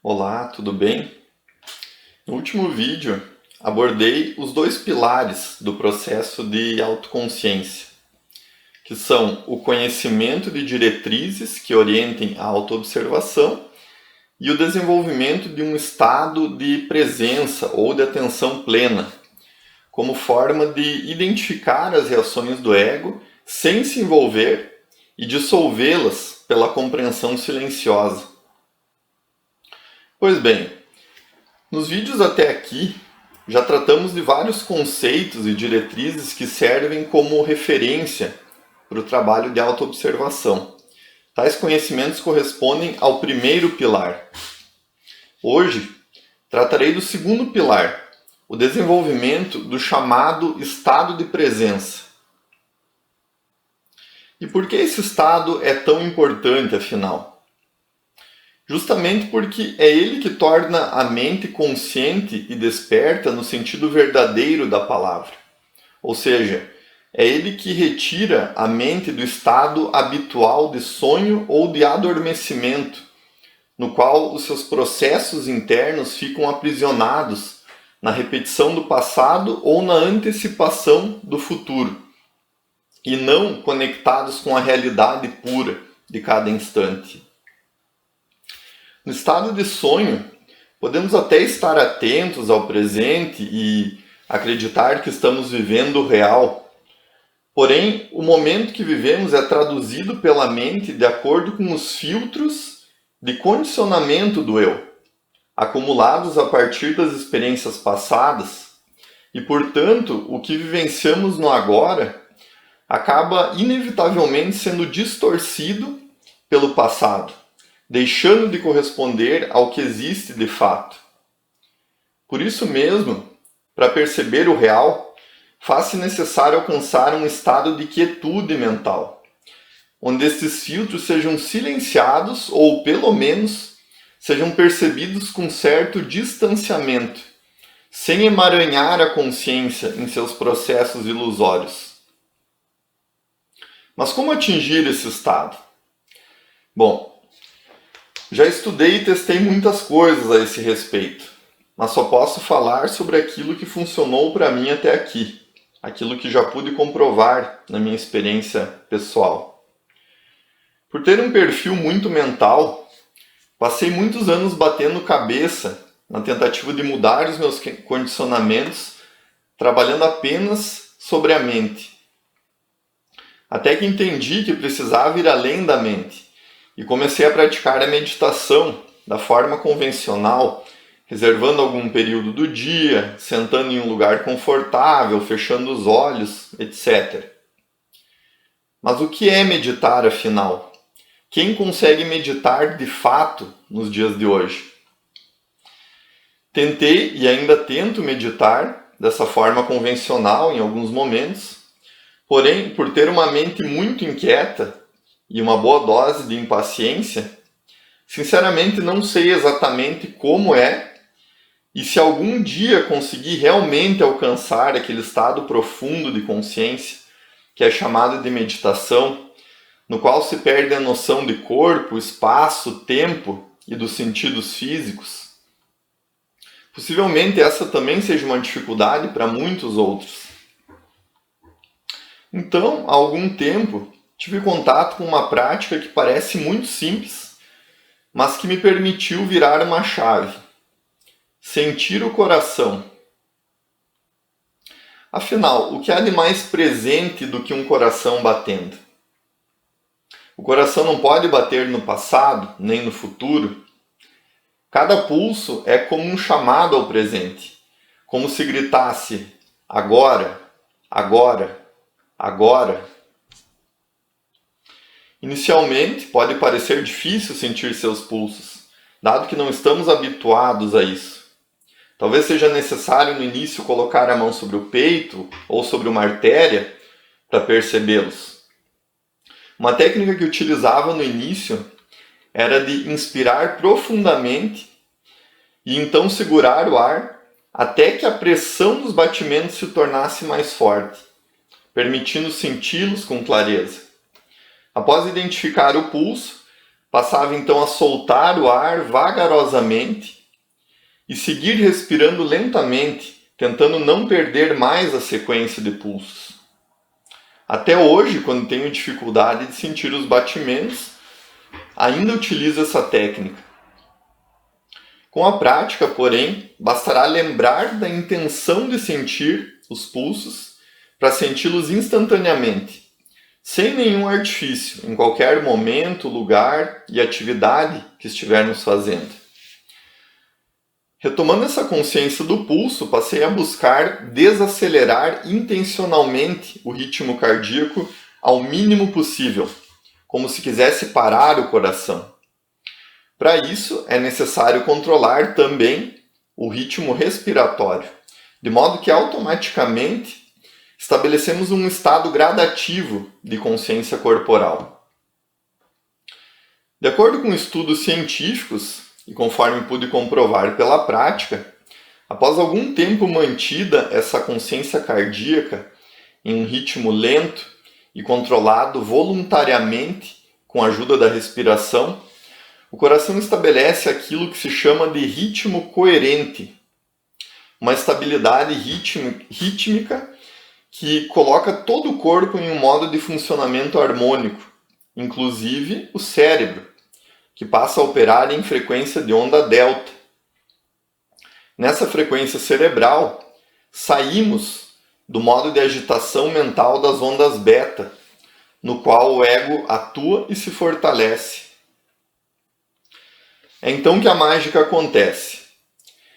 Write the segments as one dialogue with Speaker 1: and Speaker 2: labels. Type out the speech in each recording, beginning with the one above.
Speaker 1: Olá, tudo bem? No último vídeo, abordei os dois pilares do processo de autoconsciência, que são o conhecimento de diretrizes que orientem a autoobservação e o desenvolvimento de um estado de presença ou de atenção plena, como forma de identificar as reações do ego sem se envolver e dissolvê-las pela compreensão silenciosa. Pois bem, nos vídeos até aqui, já tratamos de vários conceitos e diretrizes que servem como referência para o trabalho de autoobservação. Tais conhecimentos correspondem ao primeiro pilar. Hoje, tratarei do segundo pilar, o desenvolvimento do chamado estado de presença. E por que esse estado é tão importante, afinal? Justamente porque é ele que torna a mente consciente e desperta no sentido verdadeiro da palavra. Ou seja, é ele que retira a mente do estado habitual de sonho ou de adormecimento, no qual os seus processos internos ficam aprisionados na repetição do passado ou na antecipação do futuro, e não conectados com a realidade pura de cada instante. No estado de sonho, podemos até estar atentos ao presente e acreditar que estamos vivendo o real. Porém, o momento que vivemos é traduzido pela mente de acordo com os filtros de condicionamento do eu, acumulados a partir das experiências passadas, e, portanto, o que vivenciamos no agora acaba inevitavelmente sendo distorcido pelo passado, deixando de corresponder ao que existe de fato. Por isso mesmo, para perceber o real, faz-se necessário alcançar um estado de quietude mental, onde estes filtros sejam silenciados ou, pelo menos, sejam percebidos com certo distanciamento, sem emaranhar a consciência em seus processos ilusórios. Mas como atingir esse estado? Bom, já estudei e testei muitas coisas a esse respeito, mas só posso falar sobre aquilo que funcionou para mim até aqui, aquilo que já pude comprovar na minha experiência pessoal. Por ter um perfil muito mental, passei muitos anos batendo cabeça na tentativa de mudar os meus condicionamentos, trabalhando apenas sobre a mente. Até que entendi que precisava ir além da mente, e comecei a praticar a meditação da forma convencional, reservando algum período do dia, sentando em um lugar confortável, fechando os olhos, etc. Mas o que é meditar, afinal? Quem consegue meditar de fato nos dias de hoje? Tentei e ainda tento meditar dessa forma convencional em alguns momentos, porém, por ter uma mente muito inquieta e uma boa dose de impaciência, sinceramente não sei exatamente como é e se algum dia conseguir realmente alcançar aquele estado profundo de consciência que é chamado de meditação, no qual se perde a noção de corpo, espaço, tempo e dos sentidos físicos. Possivelmente essa também seja uma dificuldade para muitos outros. Então, há algum tempo, tive contato com uma prática que parece muito simples, mas que me permitiu virar uma chave. Sentir o coração. Afinal, o que há de mais presente do que um coração batendo? O coração não pode bater no passado, nem no futuro. Cada pulso é como um chamado ao presente, como se gritasse: agora, agora, agora. Inicialmente, pode parecer difícil sentir seus pulsos, dado que não estamos habituados a isso. Talvez seja necessário no início colocar a mão sobre o peito ou sobre uma artéria para percebê-los. Uma técnica que utilizava no início era de inspirar profundamente e então segurar o ar até que a pressão dos batimentos se tornasse mais forte, permitindo senti-los com clareza. Após identificar o pulso, Passava então a soltar o ar vagarosamente e seguir respirando lentamente, tentando não perder mais a sequência de pulsos. Até hoje, quando tenho dificuldade de sentir os batimentos, ainda utilizo essa técnica. Com a prática, porém, bastará lembrar da intenção de sentir os pulsos para senti-los instantaneamente, sem nenhum artifício, em qualquer momento, lugar e atividade que estivermos fazendo. Retomando essa consciência do pulso, passei a buscar desacelerar intencionalmente o ritmo cardíaco ao mínimo possível, como se quisesse parar o coração. Para isso, é necessário controlar também o ritmo respiratório, de modo que automaticamente estabelecemos um estado gradativo de consciência corporal. De acordo com estudos científicos, e conforme pude comprovar pela prática, após algum tempo mantida essa consciência cardíaca em um ritmo lento e controlado voluntariamente com a ajuda da respiração, o coração estabelece aquilo que se chama de ritmo coerente, uma estabilidade rítmica que coloca todo o corpo em um modo de funcionamento harmônico, inclusive o cérebro, que passa a operar em frequência de onda delta. Nessa frequência cerebral, saímos do modo de agitação mental das ondas beta, no qual o ego atua e se fortalece. É então que a mágica acontece.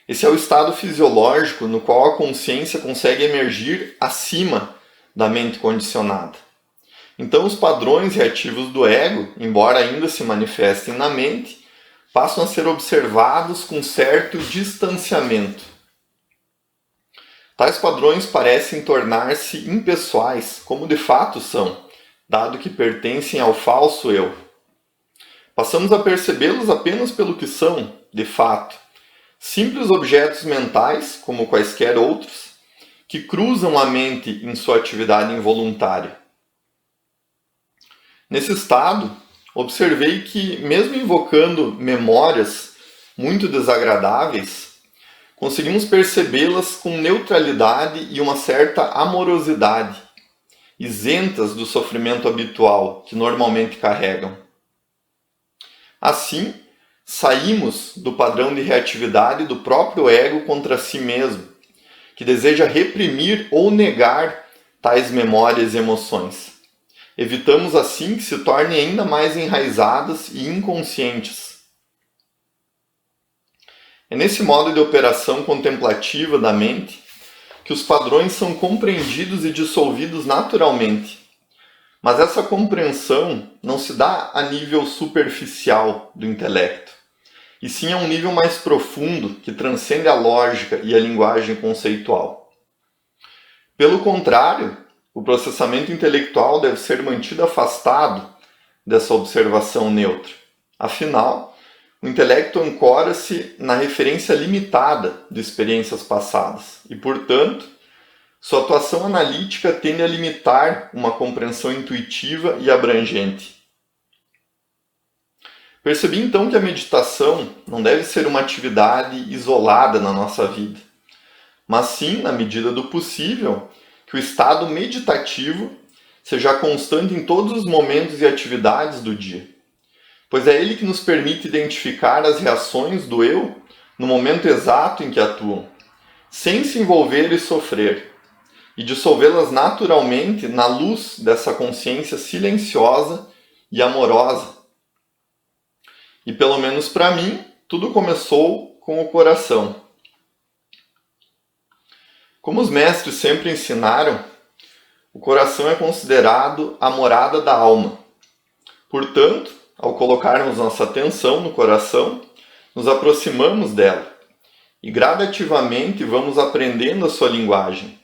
Speaker 1: Esse é o estado fisiológico no qual a consciência consegue emergir acima da mente condicionada. Então os padrões reativos do ego, embora ainda se manifestem na mente, passam a ser observados com certo distanciamento. Tais padrões parecem tornar-se impessoais, como de fato são, dado que pertencem ao falso eu. Passamos a percebê-los apenas pelo que são, de fato, simples objetos mentais, como quaisquer outros, que cruzam a mente em sua atividade involuntária. Nesse estado, observei que, mesmo invocando memórias muito desagradáveis, conseguimos percebê-las com neutralidade e uma certa amorosidade, isentas do sofrimento habitual que normalmente carregam. Assim, saímos do padrão de reatividade do próprio ego contra si mesmo, que deseja reprimir ou negar tais memórias e emoções. Evitamos assim que se tornem ainda mais enraizadas e inconscientes. É nesse modo de operação contemplativa da mente que os padrões são compreendidos e dissolvidos naturalmente. Mas essa compreensão não se dá a nível superficial do intelecto, e sim a um nível mais profundo que transcende a lógica e a linguagem conceitual. Pelo contrário, o processamento intelectual deve ser mantido afastado dessa observação neutra. Afinal, o intelecto ancora-se na referência limitada de experiências passadas e, portanto, sua atuação analítica tende a limitar uma compreensão intuitiva e abrangente. Percebi então que a meditação não deve ser uma atividade isolada na nossa vida, mas sim, na medida do possível, que o estado meditativo seja constante em todos os momentos e atividades do dia, pois é ele que nos permite identificar as reações do eu no momento exato em que atuam, sem se envolver e sofrer, e dissolvê-las naturalmente na luz dessa consciência silenciosa e amorosa. E pelo menos para mim, tudo começou com o coração. Como os mestres sempre ensinaram, o coração é considerado a morada da alma. Portanto, ao colocarmos nossa atenção no coração, nos aproximamos dela e gradativamente vamos aprendendo a sua linguagem.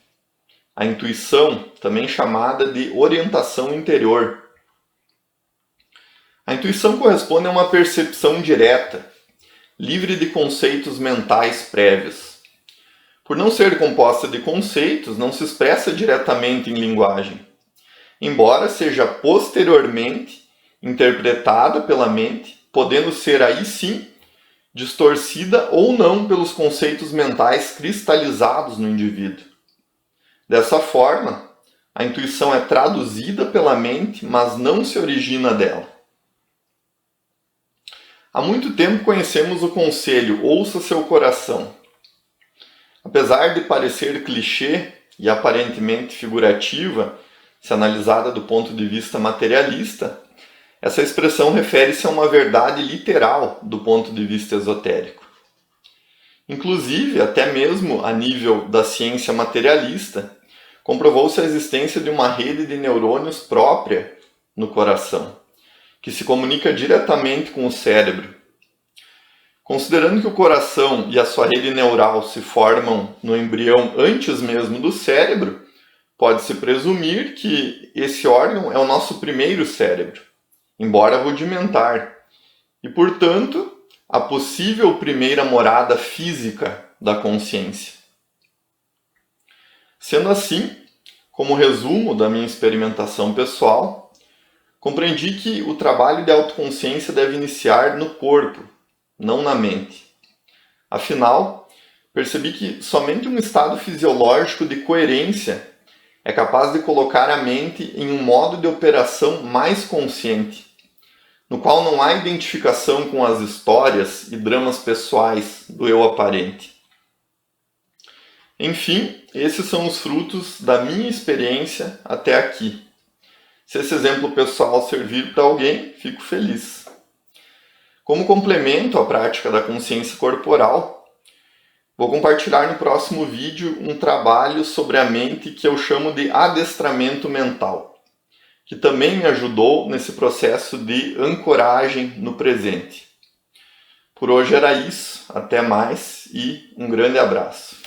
Speaker 1: A intuição, também chamada de orientação interior. A intuição corresponde a uma percepção direta, livre de conceitos mentais prévios. Por não ser composta de conceitos, não se expressa diretamente em linguagem, embora seja posteriormente interpretada pela mente podendo ser aí sim distorcida ou não pelos conceitos mentais cristalizados no indivíduo. Dessa forma, a intuição é traduzida pela mente, mas não se origina dela. Há muito tempo conhecemos o conselho "ouça seu coração". Apesar de parecer clichê e aparentemente figurativa, se analisada do ponto de vista materialista, essa expressão refere-se a uma verdade literal do ponto de vista esotérico. Inclusive, até mesmo a nível da ciência materialista, comprovou-se a existência de uma rede de neurônios própria no coração, que se comunica diretamente com o cérebro. Considerando que o coração e a sua rede neural se formam no embrião antes mesmo do cérebro, pode-se presumir que esse órgão é o nosso primeiro cérebro, embora rudimentar, e, portanto, a possível primeira morada física da consciência. Sendo assim, como resumo da minha experimentação pessoal, compreendi que o trabalho de autoconsciência deve iniciar no corpo, não na mente. Afinal, percebi que somente um estado fisiológico de coerência é capaz de colocar a mente em um modo de operação mais consciente, no qual não há identificação com as histórias e dramas pessoais do eu aparente. Enfim, esses são os frutos da minha experiência até aqui. Se esse exemplo pessoal servir para alguém, fico feliz. Como complemento à prática da consciência corporal, vou compartilhar no próximo vídeo um trabalho sobre a mente que eu chamo de adestramento mental, que também me ajudou nesse processo de ancoragem no presente. Por hoje era isso, até mais e um grande abraço.